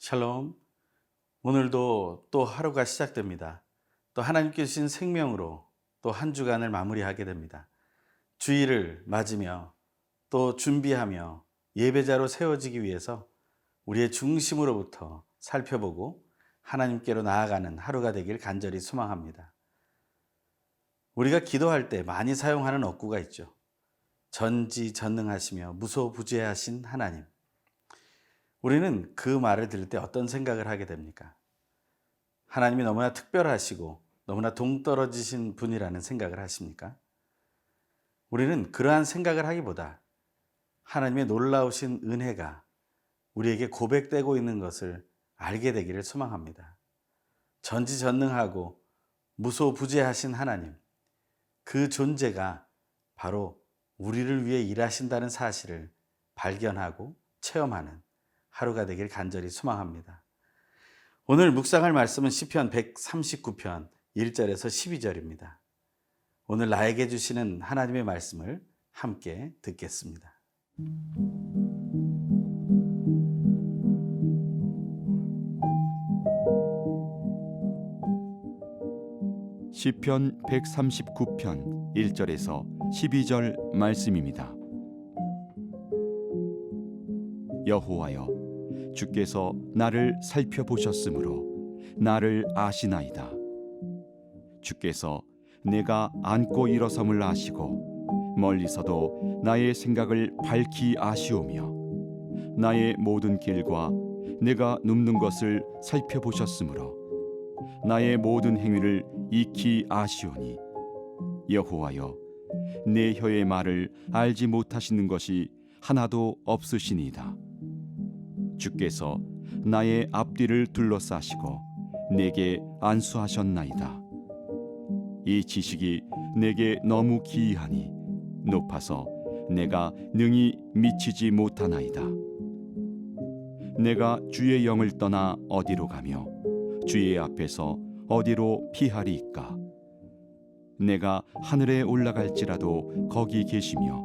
샬롬. 오늘도 또 하루가 시작됩니다. 또 하나님께 주신 생명으로 또 한 주간을 마무리하게 됩니다. 주일을 맞으며 또 준비하며 예배자로 세워지기 위해서 우리의 중심으로부터 살펴보고 하나님께로 나아가는 하루가 되길 간절히 소망합니다. 우리가 기도할 때 많이 사용하는 어구가 있죠. 전지전능하시며 무소부재하신 하나님. 우리는 그 말을 들을 때 어떤 생각을 하게 됩니까? 하나님이 너무나 특별하시고 너무나 동떨어지신 분이라는 생각을 하십니까? 우리는 그러한 생각을 하기보다 하나님의 놀라우신 은혜가 우리에게 고백되고 있는 것을 알게 되기를 소망합니다. 전지전능하고 무소부재하신 하나님, 그 존재가 바로 우리를 위해 일하신다는 사실을 발견하고 체험하는 하루가 되길 간절히 소망합니다. 오늘 묵상할 말씀은 시편 139편 1절에서 12절입니다. 오늘 나에게 주시는 하나님의 말씀을 함께 듣겠습니다. 시편 139편 1절에서 12절 말씀입니다. 여호와여, 주께서 나를 살펴보셨으므로 나를 아시나이다. 주께서 내가 앉고 일어섬을 아시고 멀리서도 나의 생각을 밝히 아시오며 나의 모든 길과 내가 눕는 것을 살펴보셨으므로 나의 모든 행위를 익히 아시오니 여호와여, 내 혀의 말을 알지 못하시는 것이 하나도 없으시니이다. 주께서 나의 앞뒤를 둘러싸시고 내게 안수하셨나이다. 이 지식이 내게 너무 기이하니 높아서 내가 능히 미치지 못하나이다. 내가 주의 영을 떠나 어디로 가며 주의 앞에서 어디로 피하리이까? 내가 하늘에 올라갈지라도 거기 계시며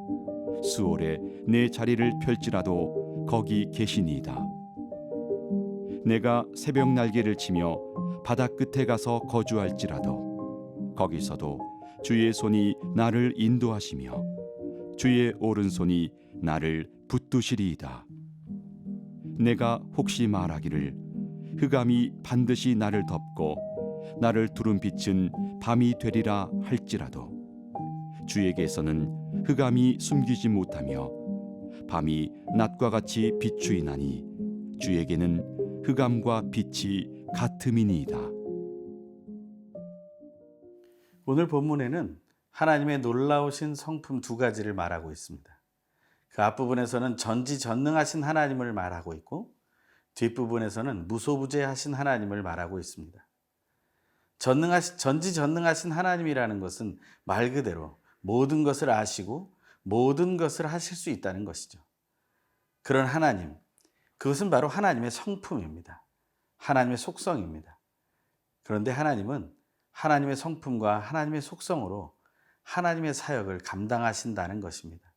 수월에 내 자리를 펼지라도 거기 계시니이다. 내가 새벽 날개를 치며 바다 끝에 가서 거주할지라도 거기서도 주의 손이 나를 인도하시며 주의 오른손이 나를 붙드시리이다. 내가 혹시 말하기를 흑암이 반드시 나를 덮고 나를 두른 빛은 밤이 되리라 할지라도 주에게서는 흑암이 숨기지 못하며 밤이 낮과 같이 비추이나니 주에게는 흑암과 빛이 같음이니이다. 오늘 본문에는 하나님의 놀라우신 성품 두 가지를 말하고 있습니다. 그 앞부분에서는 전지전능하신 하나님을 말하고 있고 뒷부분에서는 무소부재하신 하나님을 말하고 있습니다. 전지전능하신 하나님이라는 것은 말 그대로 모든 것을 아시고 모든 것을 하실 수 있다는 것이죠. 그런 하나님, 그것은 바로 하나님의 성품입니다. 하나님의 속성입니다. 그런데 하나님은 하나님의 성품과 하나님의 속성으로 하나님의 사역을 감당하신다는 것입니다.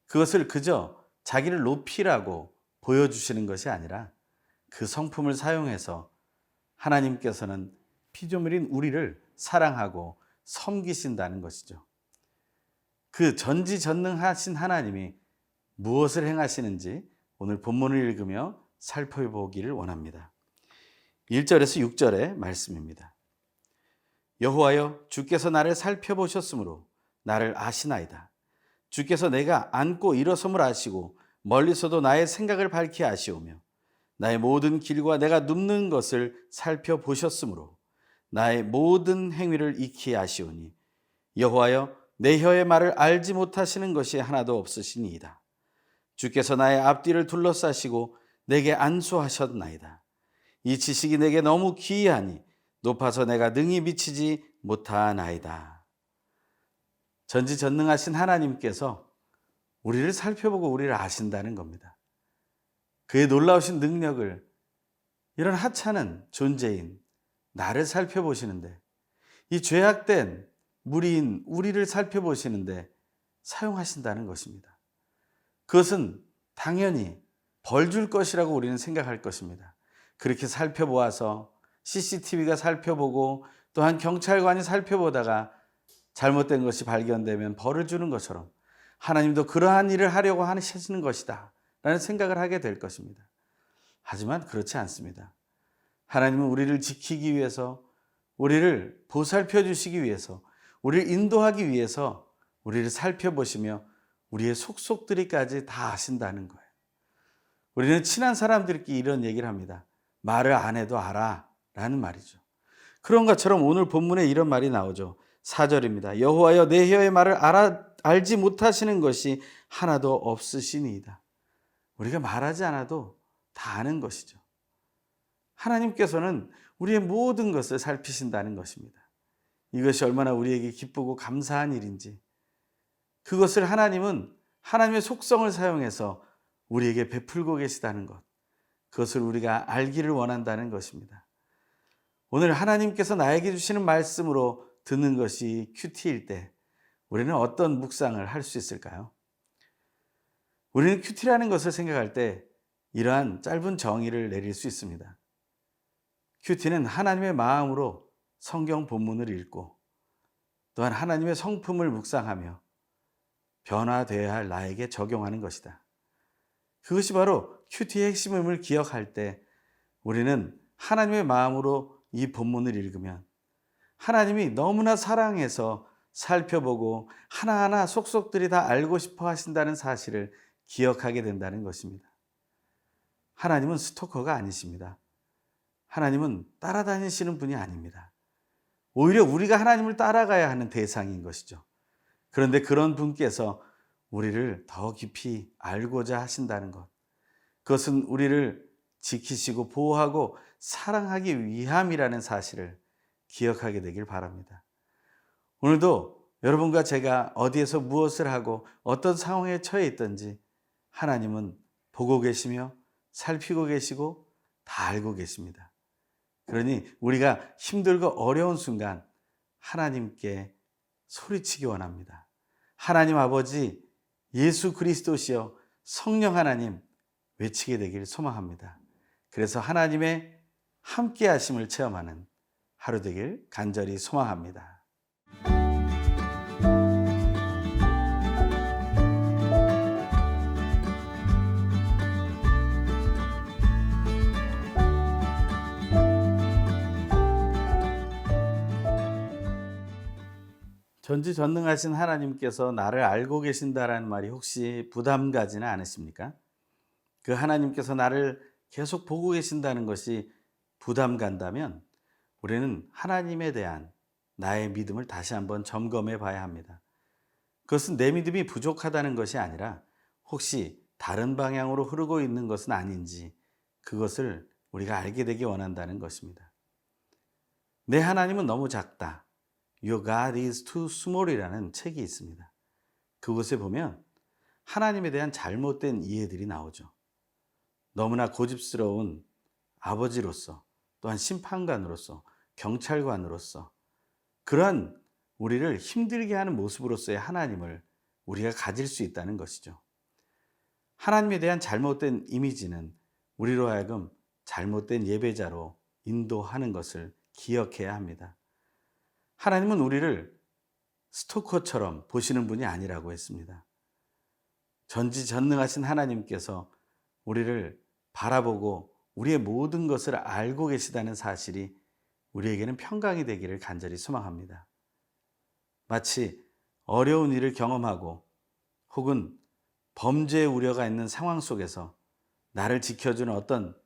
그것을 그저 자기를 높이라고 보여주시는 것이 아니라 그 성품을 사용해서 하나님께서는 피조물인 우리를 사랑하고 섬기신다는 것이죠. 그 전지전능하신 하나님이 무엇을 행하시는지 오늘 본문을 읽으며 살펴보기를 원합니다. 1절에서 6절의 말씀입니다. 여호와여, 주께서 나를 살펴보셨으므로 나를 아시나이다. 주께서 내가 앉고 일어섬을 아시고 멀리서도 나의 생각을 밝히 아시오며 나의 모든 길과 내가 눕는 것을 살펴보셨으므로 나의 모든 행위를 익히 아시오니 여호와여, 내 혀의 말을 알지 못하시는 것이 하나도 없으시니이다. 주께서 나의 앞뒤를 둘러싸시고 내게 안수하셨나이다. 이 지식이 내게 너무 기이하니 높아서 내가 능히 미치지 못하나이다. 전지전능하신 하나님께서 우리를 살펴보고 우리를 아신다는 겁니다. 그의 놀라우신 능력을 이런 하찮은 존재인 나를 살펴보시는데, 이 죄악된 무리인 우리를 살펴보시는데 사용하신다는 것입니다. 그것은 당연히 벌 줄 것이라고 우리는 생각할 것입니다. 그렇게 살펴보아서 CCTV가 살펴보고 또한 경찰관이 살펴보다가 잘못된 것이 발견되면 벌을 주는 것처럼 하나님도 그러한 일을 하려고 하시는 것이다 라는 생각을 하게 될 것입니다. 하지만 그렇지 않습니다. 하나님은 우리를 지키기 위해서, 우리를 보살펴 주시기 위해서, 우리를 인도하기 위해서 우리를 살펴보시며 우리의 속속들이까지 다 아신다는 거예요. 우리는 친한 사람들끼리 이런 얘기를 합니다. 말을 안 해도 알아 라는 말이죠. 그런 것처럼 오늘 본문에 이런 말이 나오죠. 4절입니다. 여호와여 내 혀의 말을 알지 못하시는 것이 하나도 없으시니이다. 우리가 말하지 않아도 다 아는 것이죠. 하나님께서는 우리의 모든 것을 살피신다는 것입니다. 이것이 얼마나 우리에게 기쁘고 감사한 일인지, 그것을 하나님은 하나님의 속성을 사용해서 우리에게 베풀고 계시다는 것, 그것을 우리가 알기를 원한다는 것입니다. 오늘 하나님께서 나에게 주시는 말씀으로 듣는 것이 큐티일 때 우리는 어떤 묵상을 할 수 있을까요? 우리는 큐티라는 것을 생각할 때 이러한 짧은 정의를 내릴 수 있습니다. 큐티는 하나님의 마음으로 성경 본문을 읽고 또한 하나님의 성품을 묵상하며 변화되어야 할 나에게 적용하는 것이다. 그것이 바로 큐티의 핵심임을 기억할 때 우리는 하나님의 마음으로 이 본문을 읽으면 하나님이 너무나 사랑해서 살펴보고 하나하나 속속들이 다 알고 싶어 하신다는 사실을 기억하게 된다는 것입니다. 하나님은 스토커가 아니십니다. 하나님은 따라다니시는 분이 아닙니다. 오히려 우리가 하나님을 따라가야 하는 대상인 것이죠. 그런데 그런 분께서 우리를 더 깊이 알고자 하신다는 것, 그것은 우리를 지키시고 보호하고 사랑하기 위함이라는 사실을 기억하게 되길 바랍니다. 오늘도 여러분과 제가 어디에서 무엇을 하고 어떤 상황에 처해 있든지 하나님은 보고 계시며 살피고 계시고 다 알고 계십니다. 그러니 우리가 힘들고 어려운 순간 하나님께 소리치기 원합니다. 하나님 아버지, 예수 그리스도시여 성령 하나님 외치게 되길 소망합니다. 그래서 하나님의 함께 하심을 체험하는 하루 되길 간절히 소망합니다. 전지전능하신 하나님께서 나를 알고 계신다라는 말이 혹시 부담 가지는 않으십니까? 그 하나님께서 나를 계속 보고 계신다는 것이 부담 간다면 우리는 하나님에 대한 나의 믿음을 다시 한번 점검해 봐야 합니다. 그것은 내 믿음이 부족하다는 것이 아니라 혹시 다른 방향으로 흐르고 있는 것은 아닌지 그것을 우리가 알게 되기 원한다는 것입니다. 내 하나님은 너무 작다. Your God is too small이라는 책이 있습니다. 그곳에 보면 하나님에 대한 잘못된 이해들이 나오죠. 너무나 고집스러운 아버지로서 또한 심판관으로서 경찰관으로서 그러한 우리를 힘들게 하는 모습으로서의 하나님을 우리가 가질 수 있다는 것이죠. 하나님에 대한 잘못된 이미지는 우리로 하여금 잘못된 예배자로 인도하는 것을 기억해야 합니다. 하나님은 우리를 스토커처럼 보시는 분이 아니라고 했습니다. 전지전능하신 하나님께서 우리를 바라보고 우리의 모든 것을 알고 계시다는 사실이 우리에게는 평강이 되기를 간절히 소망합니다. 마치 어려운 일을 경험하고 혹은 범죄의 우려가 있는 상황 속에서 나를 지켜주는 어떤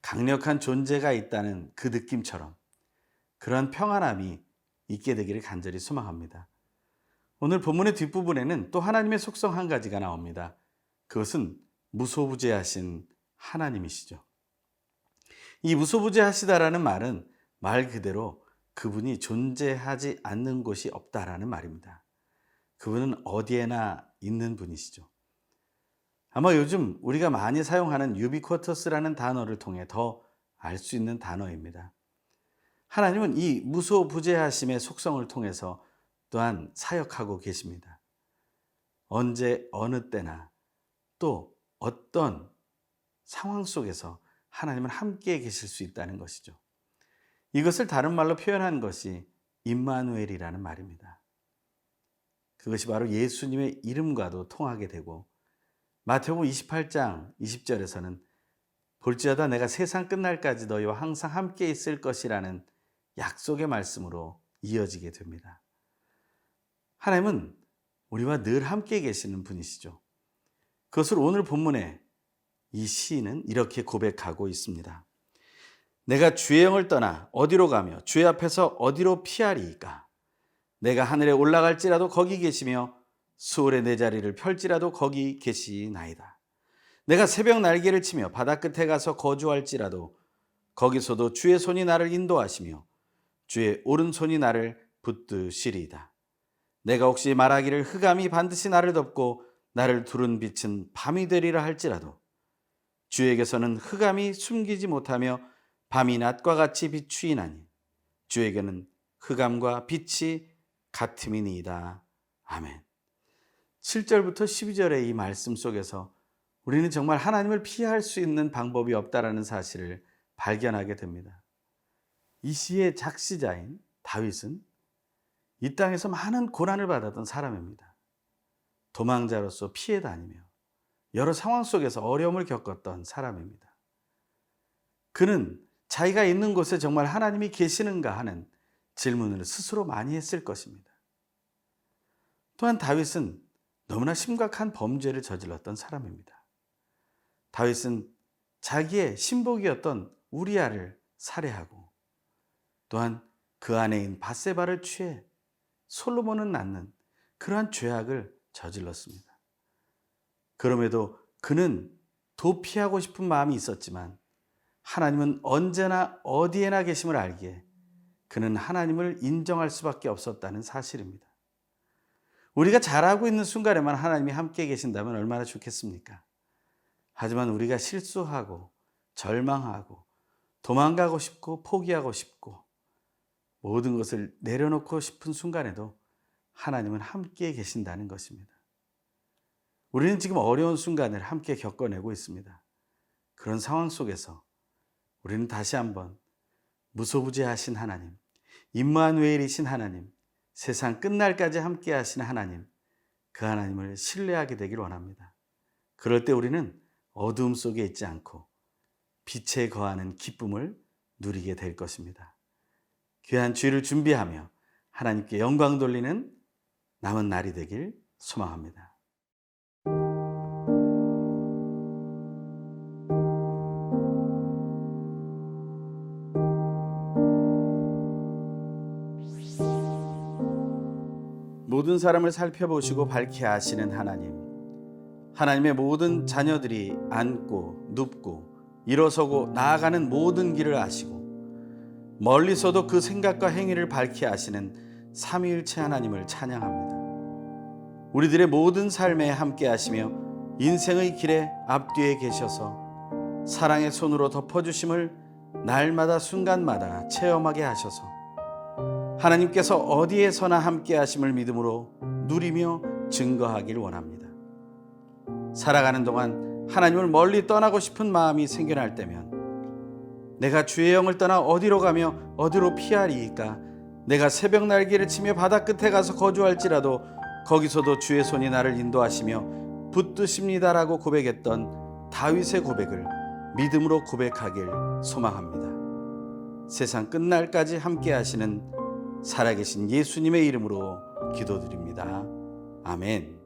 강력한 존재가 있다는 그 느낌처럼 그런 평안함이 있게 되기를 간절히 소망합니다. 오늘 본문의 뒷부분에는 또 하나님의 속성 한 가지가 나옵니다. 그것은 무소부재하신 하나님이시죠. 이 무소부재하시다라는 말은 말 그대로 그분이 존재하지 않는 곳이 없다라는 말입니다. 그분은 어디에나 있는 분이시죠. 아마 요즘 우리가 많이 사용하는 유비쿼터스라는 단어를 통해 더 알 수 있는 단어입니다. 하나님은 이 무소부재하심의 속성을 통해서 또한 사역하고 계십니다. 언제 어느 때나 또 어떤 상황 속에서 하나님은 함께 계실 수 있다는 것이죠. 이것을 다른 말로 표현한 것이 임마누엘이라는 말입니다. 그것이 바로 예수님의 이름과도 통하게 되고, 마태복음 28장 20절에서는 볼지어다 내가 세상 끝날까지 너희와 항상 함께 있을 것이라는 약속의 말씀으로 이어지게 됩니다. 하나님은 우리와 늘 함께 계시는 분이시죠. 그것을 오늘 본문에 이 시인은 이렇게 고백하고 있습니다. 내가 주의 영을 떠나 어디로 가며 주의 앞에서 어디로 피하리이까? 내가 하늘에 올라갈지라도 거기 계시며 수월에 내 자리를 펼지라도 거기 계시나이다. 내가 새벽 날개를 치며 바다 끝에 가서 거주할지라도 거기서도 주의 손이 나를 인도하시며 주의 오른손이 나를 붙드시리이다. 내가 혹시 말하기를 흑암이 반드시 나를 덮고 나를 두른 빛은 밤이 되리라 할지라도 주에게서는 흑암이 숨기지 못하며 밤이 낮과 같이 비추이나니 주에게는 흑암과 빛이 같음이니이다. 아멘. 7절부터 12절의 이 말씀 속에서 우리는 정말 하나님을 피할 수 있는 방법이 없다라는 사실을 발견하게 됩니다. 이 시의 작시자인 다윗은 이 땅에서 많은 고난을 받았던 사람입니다. 도망자로서 피해 다니며 여러 상황 속에서 어려움을 겪었던 사람입니다. 그는 자기가 있는 곳에 정말 하나님이 계시는가 하는 질문을 스스로 많이 했을 것입니다. 또한 다윗은 너무나 심각한 범죄를 저질렀던 사람입니다. 다윗은 자기의 신복이었던 우리아를 살해하고 또한 그 아내인 밧세바를 취해 솔로몬을 낳는 그러한 죄악을 저질렀습니다. 그럼에도 그는 도피하고 싶은 마음이 있었지만 하나님은 언제나 어디에나 계심을 알기에 그는 하나님을 인정할 수밖에 없었다는 사실입니다. 우리가 잘하고 있는 순간에만 하나님이 함께 계신다면 얼마나 좋겠습니까? 하지만 우리가 실수하고 절망하고 도망가고 싶고 포기하고 싶고 모든 것을 내려놓고 싶은 순간에도 하나님은 함께 계신다는 것입니다. 우리는 지금 어려운 순간을 함께 겪어내고 있습니다. 그런 상황 속에서 우리는 다시 한번 무소부재하신 하나님, 임마누엘이신 하나님, 세상 끝날까지 함께 하신 하나님, 그 하나님을 신뢰하게 되길 원합니다. 그럴 때 우리는 어두움 속에 있지 않고 빛에 거하는 기쁨을 누리게 될 것입니다. 귀한 주일을 준비하며 하나님께 영광 돌리는 남은 날이 되길 소망합니다. 모든 사람을 살펴보시고 밝히 아시는 하나님, 하나님의 모든 자녀들이 앉고 눕고 일어서고 나아가는 모든 길을 아시고 멀리서도 그 생각과 행위를 밝히 아시는 삼위일체 하나님을 찬양합니다. 우리들의 모든 삶에 함께 하시며 인생의 길에 앞뒤에 계셔서 사랑의 손으로 덮어주심을 날마다 순간마다 체험하게 하셔서 하나님께서 어디에서나 함께 하심을 믿음으로 누리며 증거하길 원합니다. 살아가는 동안 하나님을 멀리 떠나고 싶은 마음이 생겨날 때면 내가 주의 영을 떠나 어디로 가며 어디로 피하리이까? 내가 새벽 날개를 치며 바다 끝에 가서 거주할지라도 거기서도 주의 손이 나를 인도하시며 붙드십니다라고 고백했던 다윗의 고백을 믿음으로 고백하길 소망합니다. 세상 끝날까지 함께 하시는 살아계신 예수님의 이름으로 기도드립니다. 아멘.